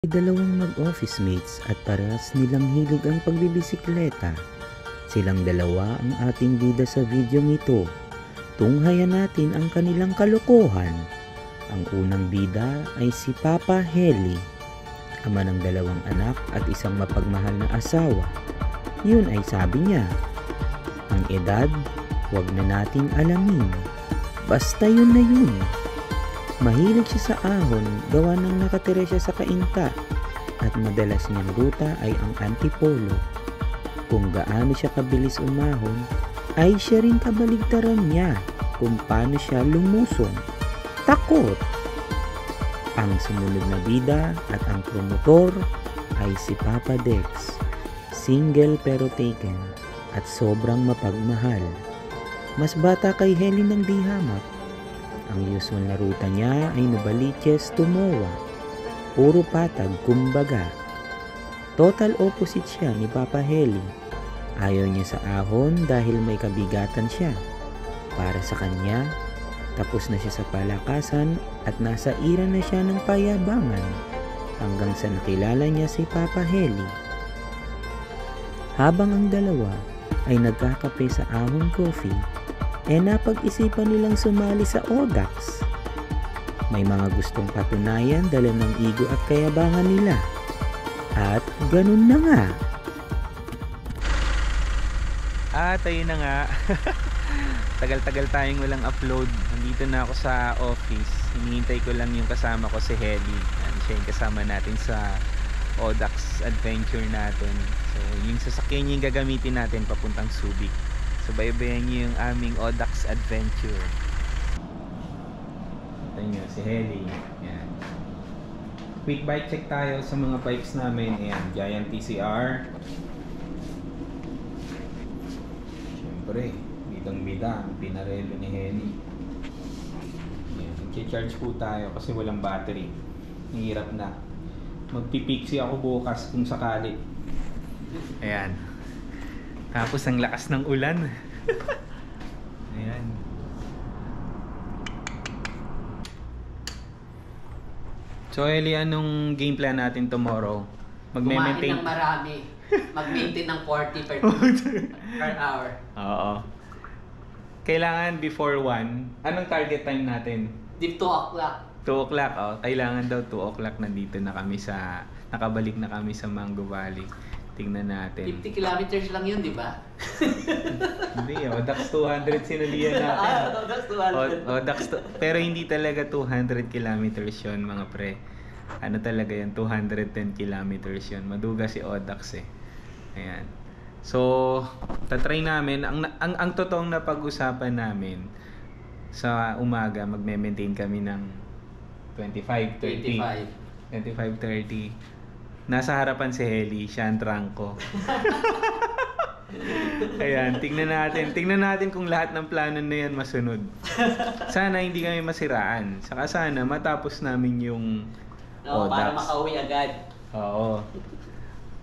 Dalawang mag-office mates at parehas nilang hilig ang pagbibisikleta. Silang dalawa ang ating bida sa video nito. Tunghayan natin ang kanilang kalokohan. Ang unang bida ay si Papa Heli, ama ng dalawang anak at isang mapagmahal na asawa. Yun ay sabi niya, ang edad, wag na nating alamin. Basta yun na yun. Mahilig siya sa ahon, gawa ng nakatira siya sa Cainta at madalas niyang ruta ay ang Antipolo. Kung gaano siya kabilis umahon, ay siya rin kabaligtaran niya kung paano siya lumusong. Takot! Ang sumunod na bida at ang promotor ay si Papa Dex. Single pero taken at sobrang mapagmahal. Mas bata kay Helen ng di hamak. Ang usual na ruta niya ay Novaliches to Moa. Puro patag kumbaga. Total opposite siya ni Papa Heli. Ayaw niya sa ahon dahil may kabigatan siya. Para sa kanya, tapos na siya sa palakasan at nasa ira na siya ng payabangan hanggang sa nakilala niya si Papa Heli. Habang ang dalawa ay nagkakape sa ahon coffee, napag-isipan nilang sumali sa Audax. May mga gustong patunayan dala ng ego at kayabangan nila. At ganun na nga. At ayun na nga. Tagal-tagal tayong walang upload. Nandito na ako sa office. Hinihintay ko lang yung kasama ko si Heli. Siya yung kasama natin sa Audax adventure natin. So yung sasakyan yung gagamitin natin papuntang Subic. So baybayan niyo yung aming Audax adventure. Ito nyo si Heli. Yan. Quick bike check tayo sa mga bikes namin. Ayan, Giant TCR. Siyempre, ditong bida ang pinarelo ni Heli. Ayan, nag-charge po tayo kasi walang battery. Nahirap na. Magpipixie ako bukas kung sakali. Ayan. Tapos ang lakas ng ulan. Ayan. So Eli, anong game plan natin tomorrow? Kumain ng marami. Mag-maintain ng 40 per hour. Oo. Kailangan before 1. Anong target time natin? 2 o'clock. 2 o'clock. Oh. Kailangan daw 2 o'clock nandito na kami sa... Nakabalik na kami sa Mango Valley. Tingnan natin. 50 kilometers lang yun, di ba? Hindi, Audax 200 sinulian natin. Audax 200. Pero hindi talaga 200 kilometers yun, mga pre. Ano talaga yan? 210 kilometers yun. Maduga si Audax eh. Ayan. So, tatry namin. Ang totoong na pag-usapan namin sa umaga, magme-maintain kami ng 25-30. Nasa harapan si Heli, siya ang trangko. Ayan, tingnan natin kung lahat ng plano na yan masunod. Sana hindi kami masiraan. Saka sana matapos namin yung Audax. Para makauwi agad. Oo.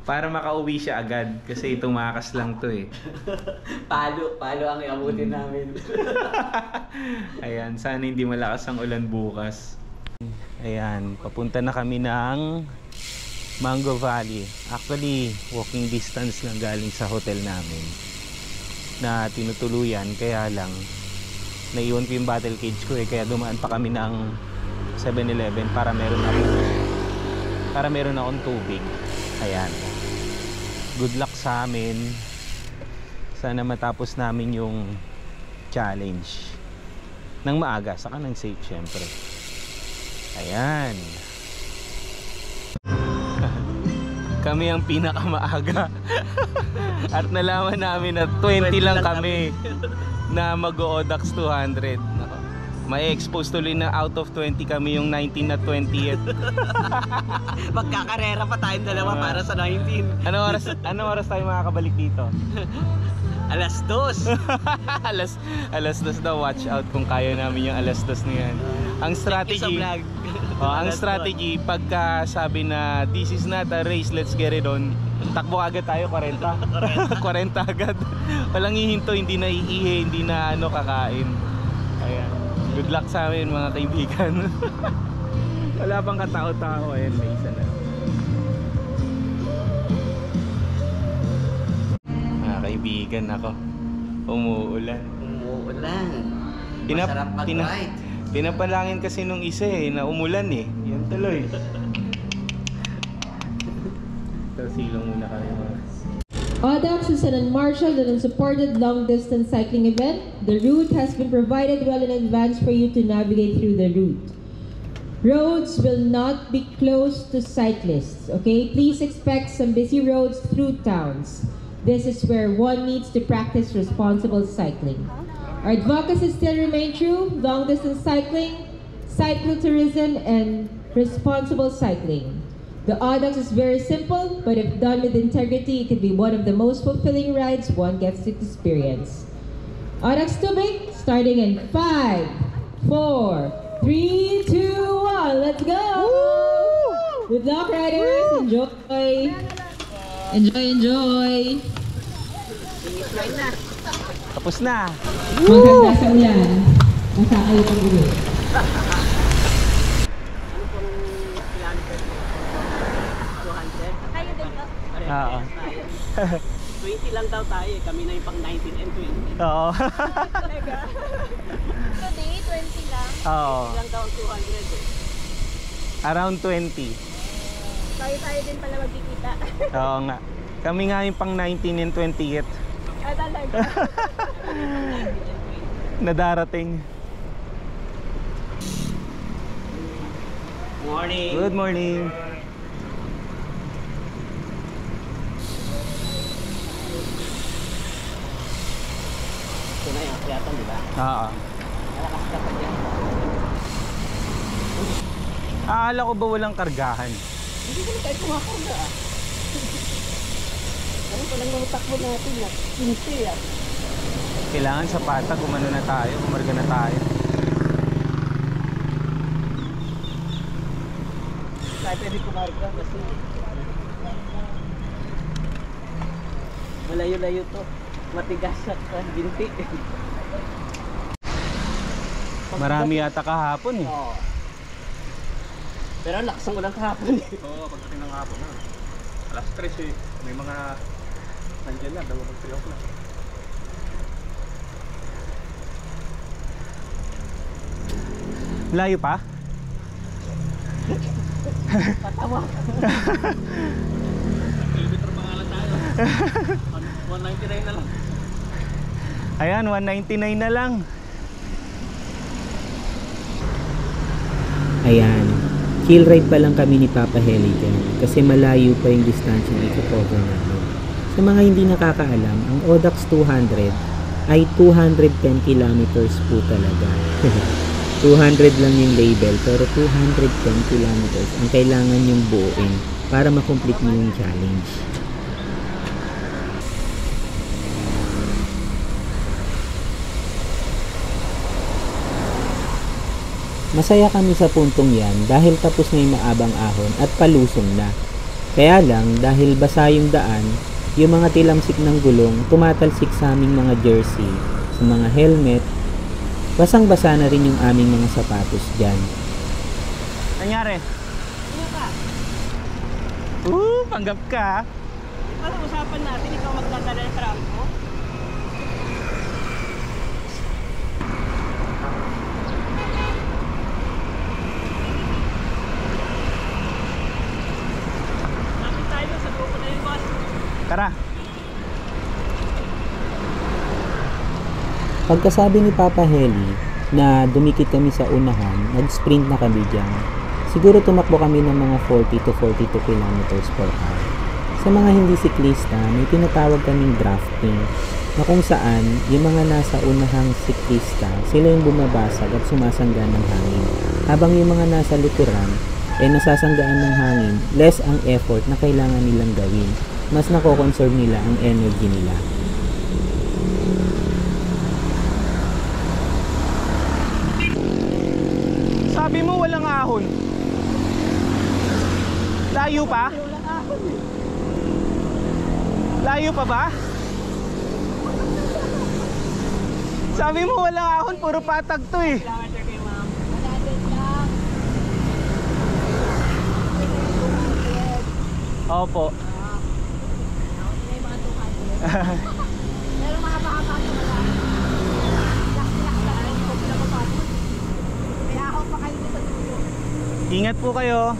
Para makauwi siya agad kasi tumakas lang to eh. Palo ang iabutin namin. Ayan, sana hindi malakas ang ulan bukas. Ayan, papunta na kami ng Mango Valley. Actually, walking distance lang galing sa hotel namin na tinutuluyan, kaya lang naiwan ko yung battle cage ko eh, kaya dumaan pa kami ng 7-Eleven para meron akong tubig. Ayan. Good luck sa amin. Sana matapos namin yung challenge nang maaga, saka nang safe syempre. Ayan. Kami ang pinakamaaga. At nalaman namin na 20 lang kami na mag-Audax 200. May expose tuloy na out of 20 kami yung 19 at 20th. Magkakarera pa tayong dalawa para sa 19. Ano oras tayo makakabalik dito? Alas 2. alas 2 daw. Watch out kung kaya namin yung alas 2 na yan. Ang strategy, ang strategy pagka sabi na this is not a race, let's get it on, takbo agad tayo 40 agad. Walang hihinto, hindi na iihi, hindi na kakain. Ayan. Good luck sa amin mga kaibigan. Wala pang katao-tao. Ayan, may isa na. nananahimbikan ako. Umuulan. Umuulan. Pinap- Masarap mag-ride. Pinapalangin kasi nung isa na umulan Yan tuloy. Ito, silong muna kami mga. Audax is an unmarshaled and unsupported long-distance cycling event. The route has been provided well in advance for you to navigate through the route. Roads will not be closed to cyclists, okay? Please expect some busy roads through towns. This is where one needs to practice responsible cycling. Our advocacy still remain true: long-distance cycling, cyclotourism, and responsible cycling. The Audax is very simple, but if done with integrity, it can be one of the most fulfilling rides one gets to experience. Audax Tubig, starting in 5, 4, 3, 2, 1. Let's go! Woo! Good luck, riders! Woo! Enjoy! Enjoy, enjoy! Tapos na! Maganda sa ulan. Basta kayo pag-uwi. Oo. 20 lang daw tayo. Kami na yung pang 19 and 20. Oo. Today, 20 lang. Oo. Lang daw ang 200 Around 20. Tayo din pala magkikita. Oo nga. Kami nga yung pang 19 and 20th Ah, talaga. na darating. Morning. Good morning. Ito na yung akyatan, di ba? Oo. Malakas ka pa dyan. Akala ko ba walang kargahan? Hindi ko na tayo kumakarga ah. Ano pa lang mga takbo natin na? 15 ah. Kailangan sa patag, umano na tayo, umarga na tayo. Tayo pwede kumarga kasi malayo-layo to. Matigas at binti. Marami yata kahapon Oo. Pero ang lakas ng ulang kahapon eh. Oo, pagdating ng hapon na. Alas 3 may mga nandiyan na, 2-3 o'clock. Layo pa? Patawa. Kilometer pa nga lang tayo. 199 na lang. Ayan, 199 na lang. Ayan, chill ride pa lang kami ni Papa Heli dyan kasi malayo pa yung distansya na iko-cover namin. Sa mga hindi nakakaalam, ang Audax 200 ay 210 kilometers po talaga. 200 lang yung label pero 210 kilometers ang kailangan yung buuin para makomplete mo yung challenge. Masaya kami sa puntong yan dahil tapos na yung maabang ahon at palusong na. Kaya lang dahil basa yung daan, yung mga tilamsik ng gulong tumatalsik sa aming mga jersey, sa mga helmet, basang-basa na rin yung aming mga sapatos dyan. Nangyari? Ano ka? Panggap ka. Para usapan natin, ikaw magdadala ng tramo mo. Lapit tayo sa grupo na yung boss. Tara. Pagkasabi ni Papa Heli na dumikit kami sa unahan, nag-sprint na kami dyan. Siguro tumakbo kami ng mga 40 to 42 kilometers per hour. Sa mga hindi siklista, may tinatawag kaming drafting na kung saan yung mga nasa unahang siklista, sila yung bumabasag at sumasangga ng hangin. Habang yung mga nasa likuran ay nasasanggaan ng hangin, less ang effort na kailangan nilang gawin. Mas nako-conserve nila ang energy nila. Sabi mo walang ahon. Layo pa? Layo pa ba? Sabi mo walang ahon, puro patag to eh. Kilometer kayo, ma'am. Opo. Ingat po kayo.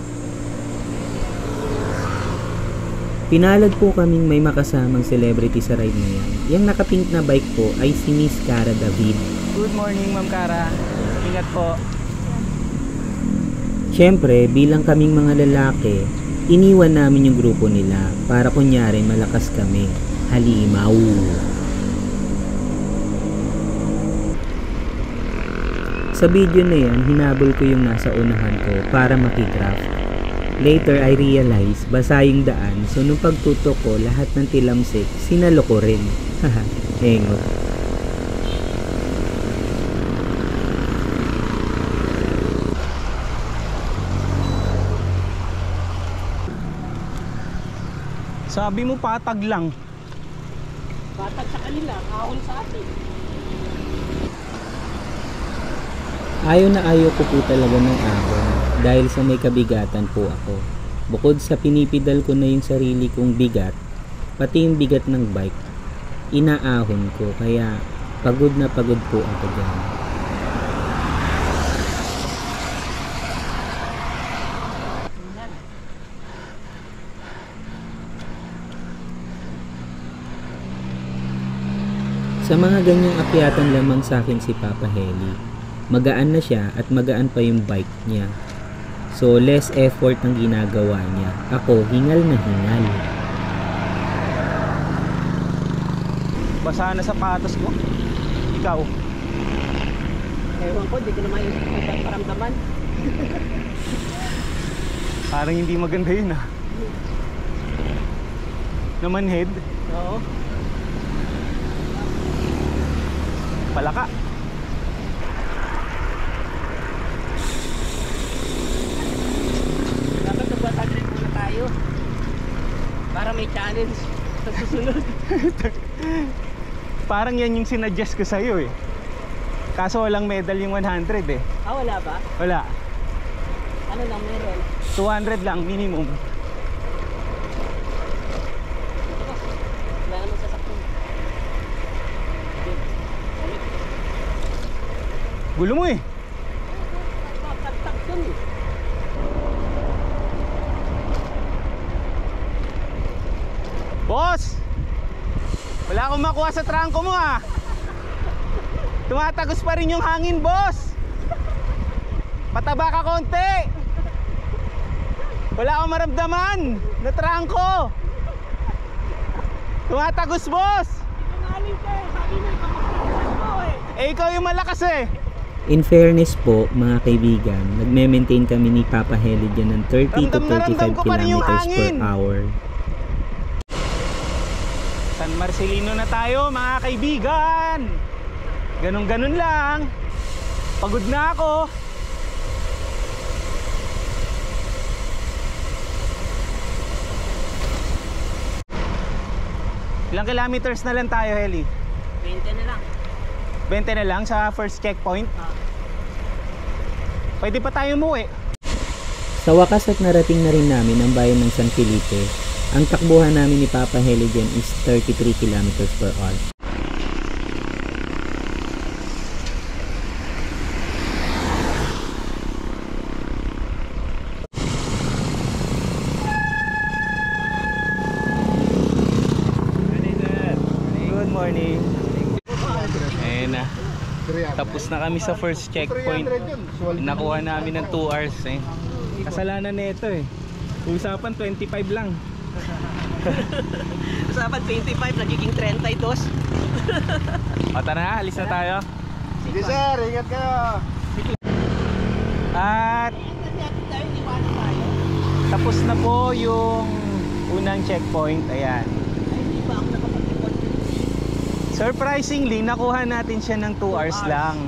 Pinalad po kaming may makasamang celebrity sa ride na yan. Yung nakapink na bike po ay si Miss Cara David. Good morning, Ma'am Cara. Ingat po. Siyempre, bilang kaming mga lalaki, iniwan namin yung grupo nila para kunyari malakas kami. Halimaw! Sa video na yan, hinabol ko yung nasa unahan ko para makidraft. Later, I realize, basa yung daan, so nung pagtutok ko, lahat ng tilamsik, sinalo ko rin. Haha, engot. Sabi mo patag lang. Batag sa kanila, kahon sa atin. Ayaw na ayaw ko po talaga ng ahon dahil sa may kabigatan po ako. Bukod sa pinipidal ko na yung sarili kong bigat, pati yung bigat ng bike, inaahon ko kaya pagod na pagod po ako dyan. Sa mga ganyang akyatan lamang sa akin si Papa Heli. Magaan na siya at magaan pa yung bike niya. So less effort ang ginagawa niya. Ako, hingal na hingal. Basa na sapatos ko. Ikaw. Ewan ko, di ko naman yung paramdaman. Parang hindi maganda yun ah. Naman head. Oo. Palaka. Dapat nagbatagrin muna tayo. Para may challenge sa susunod. Parang yan yung sinadjust ko sa'yo eh. Kaso walang medal yung 100 eh. Ah, wala ba? Wala. Ano lang meron? 200 lang minimum. Wala naman sasakyan. Gulo mo eh. Tagtag dun eh. Boss! Wala akong makuha sa trangko mo ah. Tumatagos pa rin yung hangin, boss. Pataba ka konti. Wala akong maramdaman na trangko. Tumatagos, boss. Eh, ikaw yung malakas eh. In fairness po, mga kaibigan, nagme-maintain kami ni Papa Heli dyan ng 30 to Ramdam 35 ko pa rin yung kilometers per hangin. hour. San Marcelino na tayo, mga kaibigan. Ganun-ganun lang. Pagod na ako. Ilang kilometers na lang tayo, Heli? 20 na lang. 20 na lang sa first checkpoint. Pwede pa tayo umuwi. Sa wakas at narating na rin namin ang bayan ng San Felipe. Ang takbuhan namin ni Papa Heli dyan is 33 kilometers per hour. Good morning. Ayun na. Tapos na kami sa first checkpoint. Nakuha namin ng 2 hours eh. Kasalanan nito eh. Usapan 25 lang. Usapan 25, nagiging 32. O tara na, alis na tayo. Sige sir, ingat kayo. At tapos na po yung unang checkpoint. Ayan. Surprisingly, nakuha natin siya ng 2 hours lang.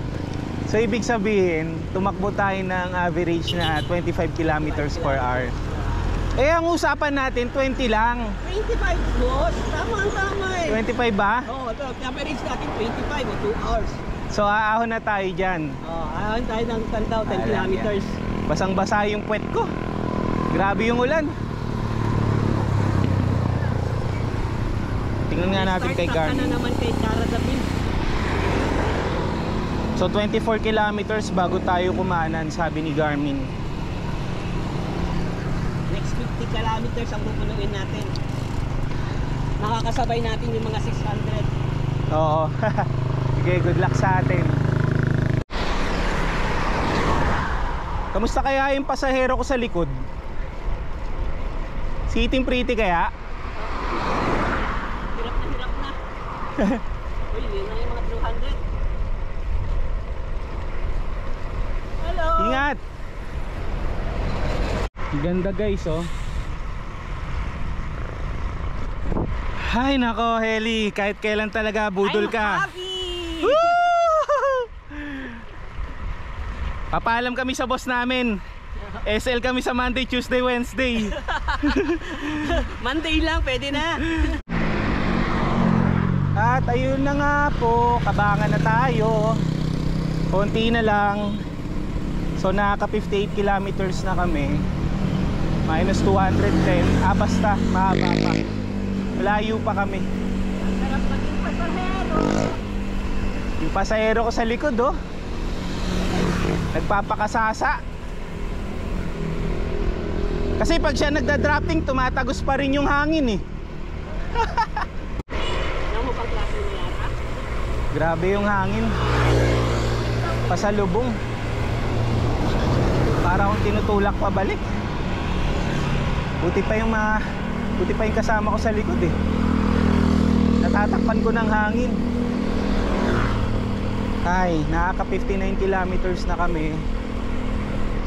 So ibig sabihin, tumakbo tayo ng average na 25 kilometers per hour. Eh ang usapan natin 20 lang. 25 boss, tama eh. 25 ba? Oo, average natin 25 o 2 hours. So aahon na tayo dyan. Ayon tayo ng 10 kilometers. Basang basa yung puwet ko. Grabe yung ulan. Tingnan nga natin kay Start Garmin. na naman kay Cara David. So 24 kilometers bago tayo kumanan, sabi ni Garmin. kilometers ang pupunuin natin. Makakasabay natin yung mga 600. Oo. Sige, good luck sa atin. Kamusta kaya yung pasahero ko sa likod? Sitting pretty kaya? Hirap na, hirap na. Uy, yun na yung mga 200. Hello! Ingat! Ganda guys, oh. Hay nako, Heli, kahit kailan talaga budol ka. Happy! Papaalam kami sa boss namin. SL kami sa Monday, Tuesday, Wednesday. Monday lang, pwede na. At ayun na nga po, kabangan na tayo. Konti na lang. So naka 58 kilometers na kami. Minus 210. Basta, mahaba pa. Malayo pa kami. Sarap maging pasahero. Yung pasahero ko sa likod, oh, nagpapakasasa. Kasi pag siya nagda-dropping, tumatagos pa rin yung hangin eh. Alam mo pang klase niya yata? Grabe yung hangin. Pasalubong. Para akong tinutulak pabalik. Buti pa yung kasama ko sa likod eh. Natatakpan ko ng hangin. Ay, nakaka 59 kilometers na kami.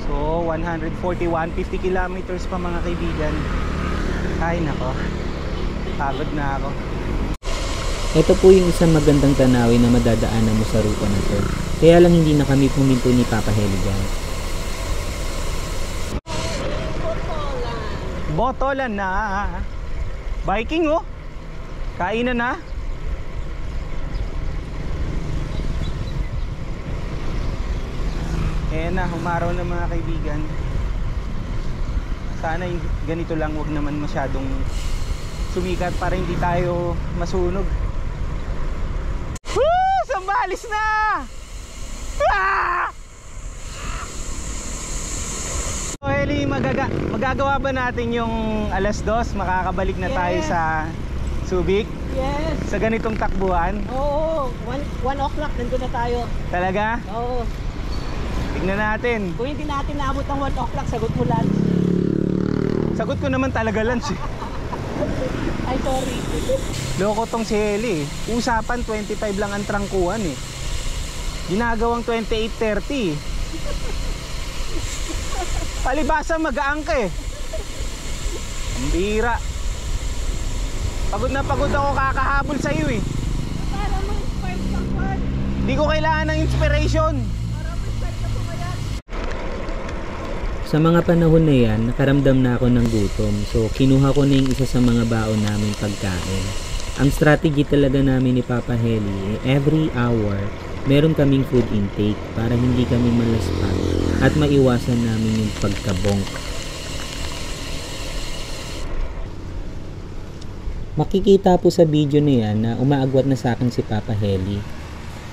So 150 kilometers pa mga kaibigan. Ay nako, pagod na ako. Ito po yung isang magandang tanawin na madadaanan mo sa ruta na to. Kaya lang hindi na kami puminto ni Papa Heli dyan. Botolan na. Biking oh. Kainan na. Na, umaraw na mga kaibigan. Sana yung ganito lang, wag naman masyadong sumikat para hindi tayo masunog. Woo! Sambalis na! Ah! So Heli, magagawa ba natin yung alas 2? Makakabalik na tayo sa Subic? Yes. Sa ganitong takbuhan? Oo, 1 o'clock nandun na tayo. Talaga? Oo. Tignan natin. Kung hindi natin naabot ang 1 o'clock, sagot mo lunch. Sagot ko naman talaga lunch eh. Ay, sorry. Loko tong si Heli eh. Usapan 25 lang ang trangkuhan eh. Ginagawang 28.30 eh. Palibasa mag-aangka eh. Ang bira. Pagod na pagod ako kakahabol sa iyo eh. Para ma-inspire sa kwan. Hindi ko kailangan ng inspiration. Sa mga panahon na yan, nakaramdam na ako ng gutom. So, kinuha ko na yung isa sa mga baon namin pagkain. Ang strategy talaga namin ni Papa Heli, every hour, meron kaming food intake para hindi kami malaspan at maiwasan namin yung pagkabonk. Makikita po sa video na yan na umaagwat na sa akin si Papa Heli.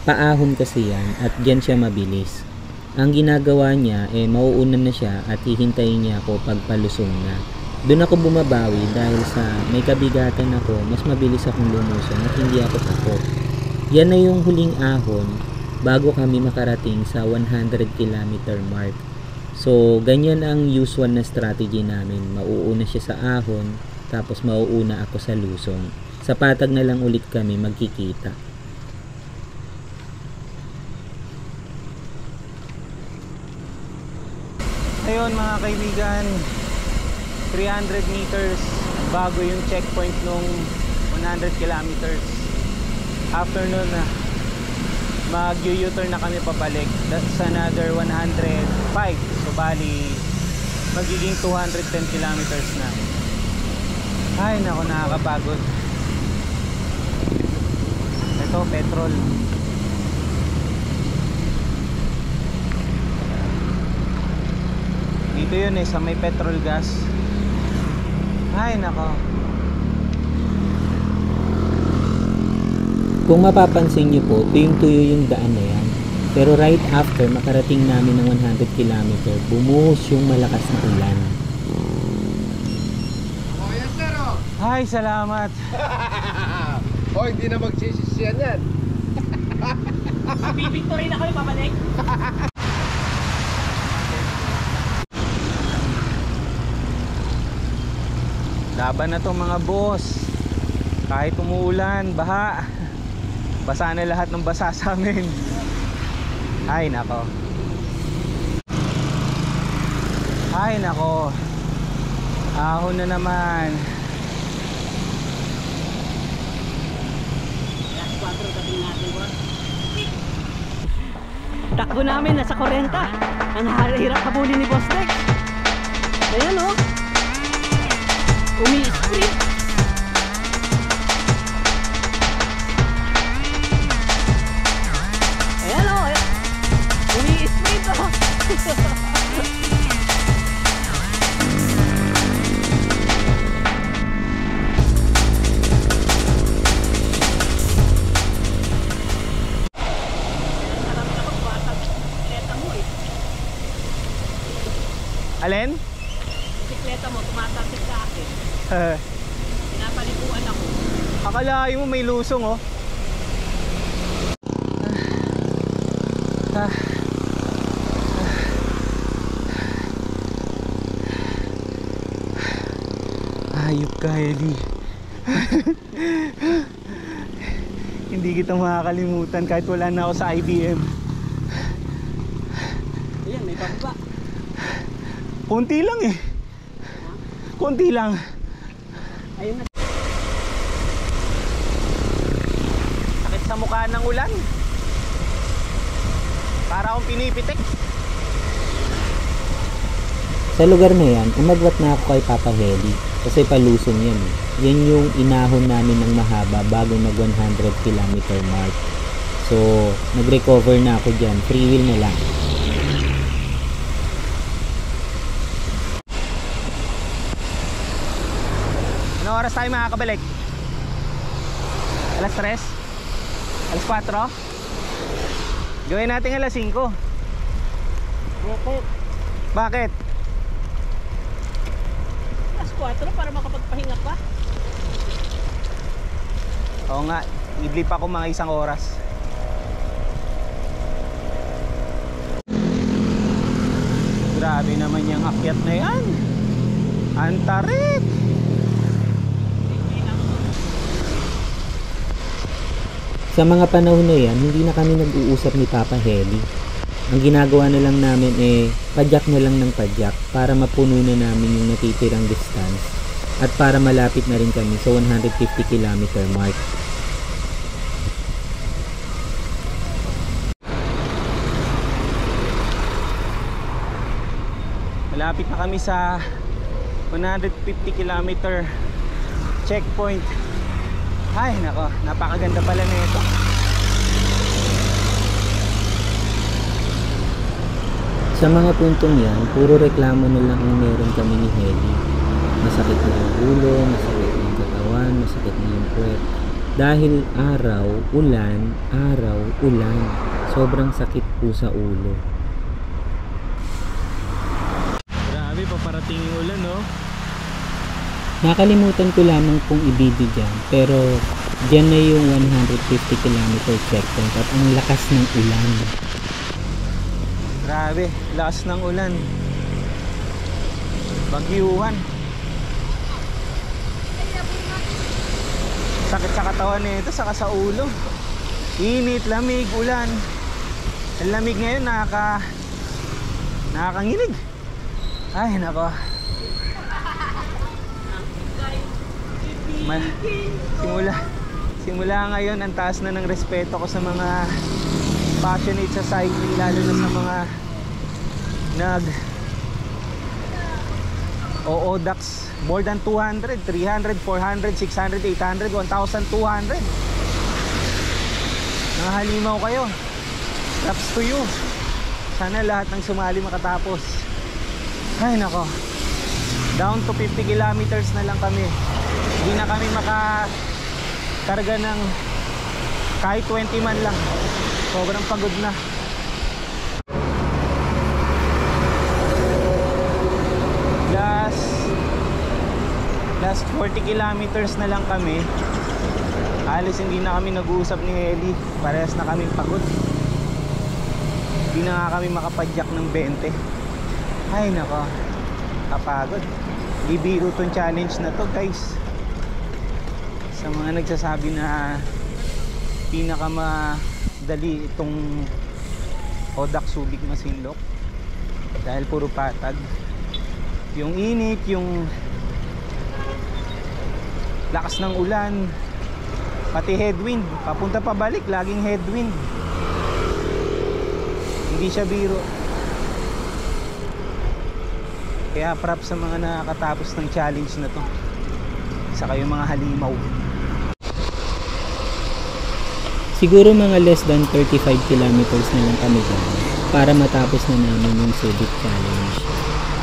Paahon kasi yan at dyan siya mabilis. Ang ginagawa niya mauuna na siya at hihintayin niya ako pagpalusong na. Doon ako bumabawi dahil sa may kabigatan ako, mas mabilis akong lumusong at hindi ako takot. Yan na yung huling ahon bago kami makarating sa 100 km mark. So ganyan ang usual na strategy namin. Mauuna siya sa ahon tapos mauuna ako sa lusong. Sa patag na lang ulit kami magkikita. Ayun mga kaibigan, 300 meters bago yung checkpoint nung 100 kilometers. After nun mag-U-turn na kami pabalik. That's another 105. So bali magiging 210 kilometers na. Ay nako, nakakapagod. Ito petrol. Dito yun sa may petrol gas. Ay nako. Kung mapapansin nyo po, tuyong-tuyo yung daan na yan. Pero right after makarating namin ng 100 km, bumuhos yung malakas na ulan. Ay, salamat. O, hindi na magsisisiyan yan. Bibictory na kayo, babalik. Laban na to mga boss. Kahit umuulan, baha, basa na lahat ng basa sa amin. Ay nako. Ay nako. Ahon na naman. Last 4 dating natin, boss. Takbo namin, nasa 40. Ang hirap habulin ni Boss Dex. Ayan o. Umi-sprint. Ayan o. Umi-sprint o. Alin? Bisikleta mo, tumatasik sa akin. Pinapaliguan ako. Akalain mo may lusong oh. Ayop ka, Ellie. Hindi kita makakalimutan kahit wala na ako sa IBM. Ayan, may pababa. Konti lang eh. Konti lang. Ayun na. Sakit sa mukha ng ulan. Para akong pinipitik. Sa lugar na yan, umagwat na ako kay Papa Heli kasi palusong yan eh. Yan yung inahon namin ng mahaba bago mag 100 km mark. So, nag-recover na ako dyan. Free wheel na lang. Anong oras tayo makakabalik? Alas 3? Alas 4? Gawin natin alas 5. Bakit? Alas 4 para makapagpahinga pa. Oo nga, idlip ako mga 1 oras. Grabe naman yung akyat na yan. Antarit! Sa mga panahon na yan, hindi na kami nag-uusap ni Papa Heli. Ang ginagawa na lang namin padyak na lang ng padyak para mapuno na namin yung natitirang distance at para malapit na rin kami sa 150 km mark. Malapit na kami sa 150 km checkpoint. Ay nako, napakaganda pala nito. Sa mga puntong yan, puro reklamo na lang ang meron kami ni Heli. Masakit na yung ulo, masakit na yung katawan, masakit na yung puwet. Dahil araw, ulan. Sobrang sakit po sa ulo. Grabe, paparating yung ulan no? Nakalimutan ko lamang pong i-video dyan, pero dyan na yung 150 km checkpoint at ang lakas ng ulan. Grabe, lakas ng ulan. Bagyuhan. Sakit sa katawan nito, saka sa ulo. Init, lamig, ulan. Ang lamig ngayon, nakakanginig. Ay, nako. Simula ngayon, ang taas na ng respeto ko sa mga passionate sa cycling, lalo na sa mga OODAX. More than 200, 300, 400, 600, 800, 1,200. Nakahalimaw kayo. Props to you. Sana lahat ng sumali makatapos. Ay nako, down to 50 kilometers na lang kami. Hindi na kami makakarga ng kahit 20 man lang. Sobrang pagod na. Last 40 kilometers na lang kami. Halos hindi na kami nag-uusap ni Heli. Parehas na kami pagod. Hindi na nga kami makapadyak ng 20. Ay nako, kapagod. Bibiro tong challenge na to guys. Sa mga nagsasabi na pinakamadali itong Odak Subic Masinloc dahil puro patag. Yung init, yung lakas ng ulan, pati headwind, papunta pabalik laging headwind. Hindi siya biro. Kaya props sa mga nakakatapos ng challenge na to. Isa kayong mga halimaw. Siguro mga less than 35 kilometers na lang kami dyan para matapos na namin yung Subic Challenge.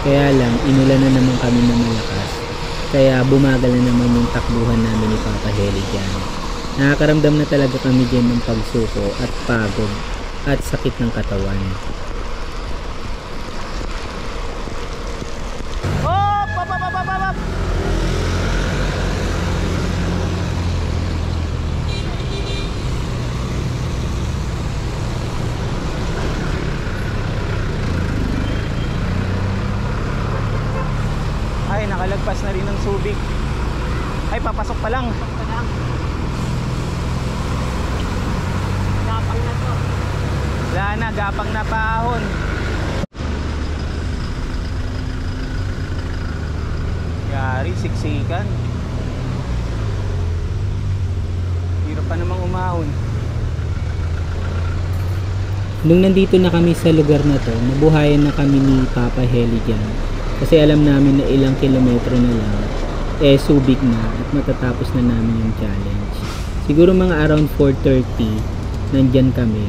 Kaya lang, inulan na naman kami na malakas. Kaya bumagal na naman yung takbuhan namin ni Papa Heli dyan. Nakakaramdam na talaga kami dyan ng pagsuko at pagod at sakit ng katawan. Ay, nakalagpas na rin ng Subic. Ay, papasok pa lang. Gapang na to. Wala na, gapang na paahon. Yari, siksikan. Hirap pa namang umahon. Nung nandito na kami sa lugar na to, nabuhayan na kami ni Papa Heli dyan. Kasi alam namin na ilang kilometro na lang, Subic na at matatapos na namin yung challenge. Siguro mga around 4:30, nandyan kami.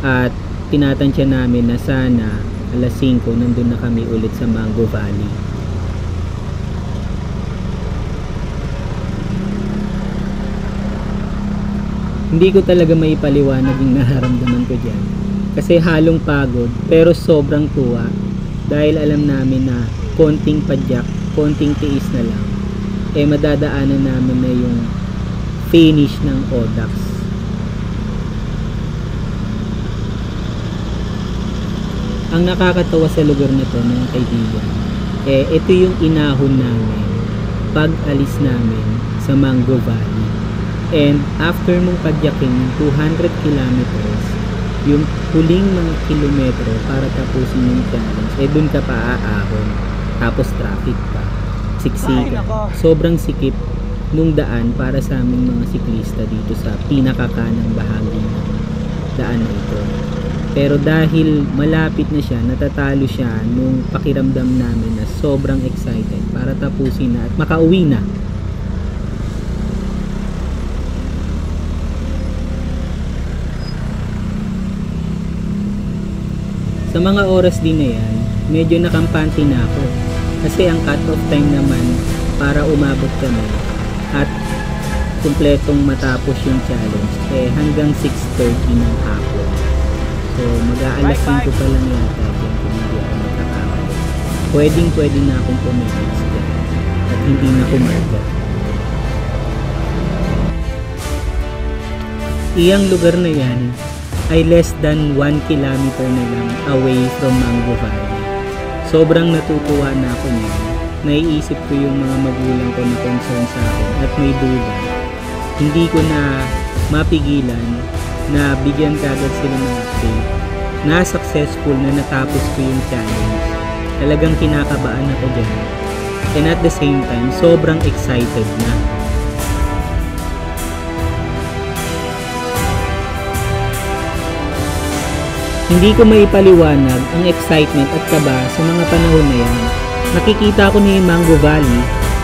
At tinatansya namin na sana alas 5 nandun na kami ulit sa Mango Valley. Hindi ko talaga maipaliwanag yung nararamdaman ko dyan. Kasi halong pagod pero sobrang tuwa. Dahil alam namin na konting padyak, konting tiis na lang, madadaanan namin na yung finish ng Odax. Ang nakakatawa sa lugar na to mga kaibigan, ito yung inahon namin pag alis namin sa Mango Valley. And after mong padyakin yung 200 kilometers, yung huling mga kilometro para tapusin yung challenge, dun ka pa aahon. Tapos traffic pa, siksikan. Sobrang sikip nung daan para sa aming mga siklista dito sa pinakakanang bahagi ng daan na ito. Pero dahil malapit na siya, natatalo siya nung pakiramdam namin na sobrang excited para tapusin na at makauwi na. Sa mga oras din na yan, medyo nakampante na ako. Kasi ang cut-off time naman para umabot kami at kumpletong matapos yung challenge hanggang 6:30 ng hapon. So mag-aalas 5 pa lang yata dyan kung hindi ako nagkakamali. Pwede na akong pumilis dyan at hindi na kumarga. Iyang lugar na yan ay less than 1 kilometer na lang away from Mango Valley. Sobrang natutuwa na ako niyan. Naiisip ko yung mga magulang ko na concern sa akin at may duda. Hindi ko na mapigilan na bigyan kagad sila ng update na successful na natapos ko yung challenge. Talagang kinakabahan ako dyan. And at the same time, sobrang excited na. Hindi ko maipaliwanag ang excitement at kaba sa mga panahon na yan. Nakikita ko na yung Mango Valley,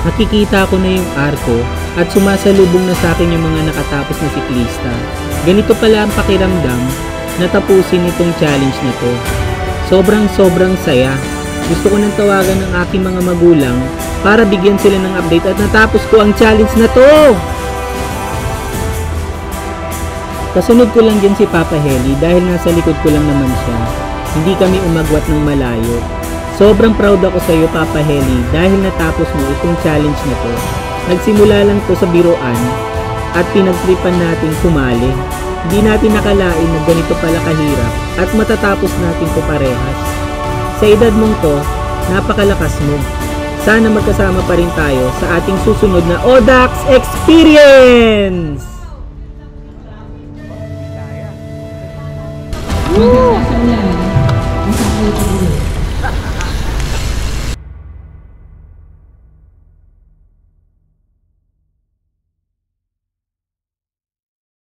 nakikita ko na yung Arco, at sumasalubong na sa akin yung mga nakatapos na siklista. Ganito pala ang pakiramdam na tapusin itong challenge na to. Sobrang saya. Gusto ko nang tawagan ng aking mga magulang para bigyan sila ng update at natapos ko ang challenge na to! Kasunod ko lang din si Papa Heli dahil nasa likod ko lang naman siya. Hindi kami umagwat ng malayo. Sobrang proud ako sa iyo, Papa Heli, dahil natapos mo itong challenge na to. Nagsimula lang to sa biruan at pinagtripan natin sumali. Hindi natin nakalain na ganito pala kahirap at matatapos natin to parehas. Sa edad mong to, napakalakas mo. Sana magkasama pa rin tayo sa ating susunod na ODAX Experience! Woo!